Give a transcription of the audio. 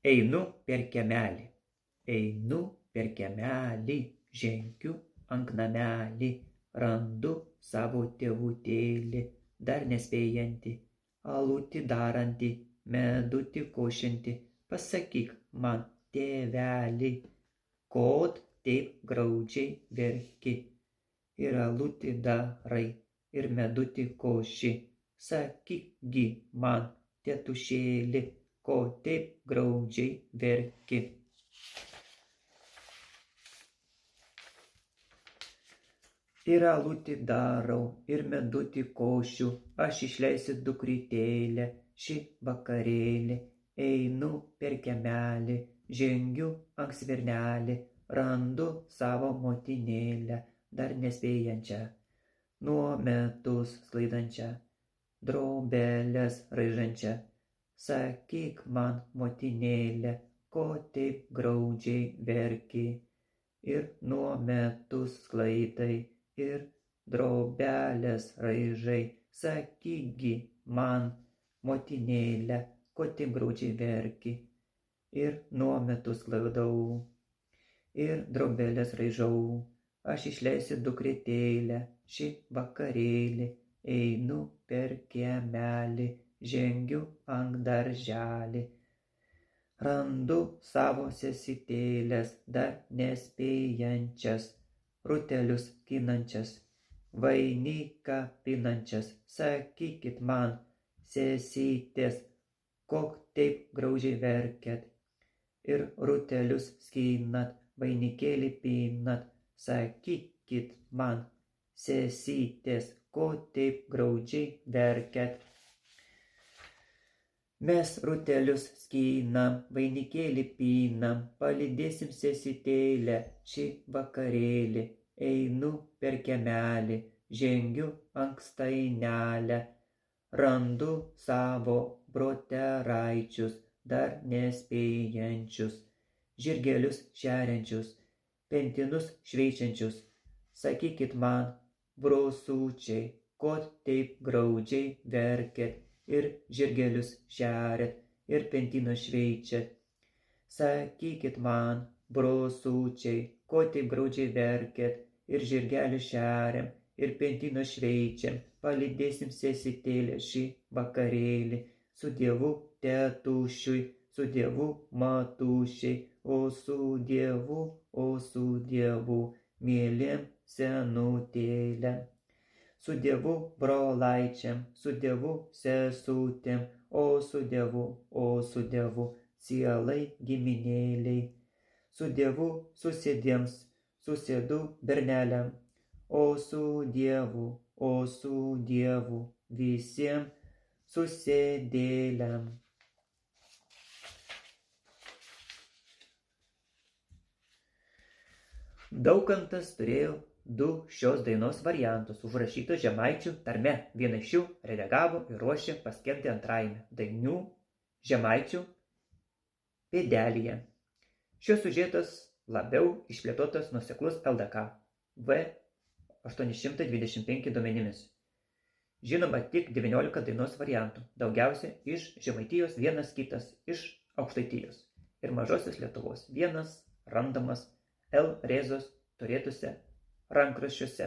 Einu per kiemelį, einu per kiemelį, žengiu ant namelį, randu savo tėvutėlį, dar nespėjantį, alutį darantį, medutį košiantį. Pasakyk man, tėveli, kod taip graudžiai verki, ir alutį darai, ir medutį koši. Sakykgi man, tėtušėli, ko taip graudžiai verki. Ir alutį darau, ir medutį košiu, aš išleisiu dukrytėlę šį vakarėlį. Einu per kiemelį, žengiu ant svirnelį, randu savo motinėlę, dar nespėjančią, nuo metus sklaidančią, drobeles raižančią. Sakyk man, motinėlė, ko taip graudžiai verki, ir nuo metus sklaidai, ir drobeles raižai. Sakykgi man, motinėlė, ko taip graudžiai verki, ir nuo metus sklaidau, ir drobeles raižau. Aš išleisiu dukrytėlę šį vakarėlį, einu per kiemelį, žengiu ant darželį, randu savo sesytėlės, dar nespėjančias, rutelius skinančias, vainiką pinančias. Sakykit man, sesytės, kok taip graudžiai verkiat, ir rutelius skinat, vainikėlį pinat. Sakykit man, sesytės, ko taip graudžiai verkiat. Mes rutelius skinam, vainikėlį pinam, palydėsim sesytėlę šį vakarėlį. Einu per kiemelį, žengiu ant stainelę, randu savo broteraičius, dar nespėjančius, žirgelius šeriančius, pentinus šveičiančius. Sakykit man, brosučiai, ko taip graudžiai verkiat, ir žirgelius šeriat, ir pentinus šveičiat. Sakykit man, brosučiai, ko taip graudžiai verkiat, ir žirgelius šeriam, ir pentinus šveičiam. Palydėsim sesytėlę šį vakarėlį, su Dievu tėtušiui, su Dievu matušiai, o su Dievu, mylėm senutėlę. Su Dievu brolaičiam, su Dievu sesutėm, o su Dievu, sielai giminėliai. Su Dievu susėdiems, susėdu berneliam, o su Dievu, visiems susėdėliam. Daukantas turėjo du šios dainos variantus, užrašytus žemaičių tarme. Vieną iš jų redagavo ir ruošė paskelbti antrajame dainų žemaičių pėdelėje. Šios siužetas labiau išplėtotas nuoseklus LDK V825 duomenimis. Žinoma tik 19 dainos variantų, daugiausia iš Žemaitijos, vienas kitas iš Aukštaitijos ir Mažosios Lietuvos, vienas randamas L. Rėzos turėtuose rankraščiuose.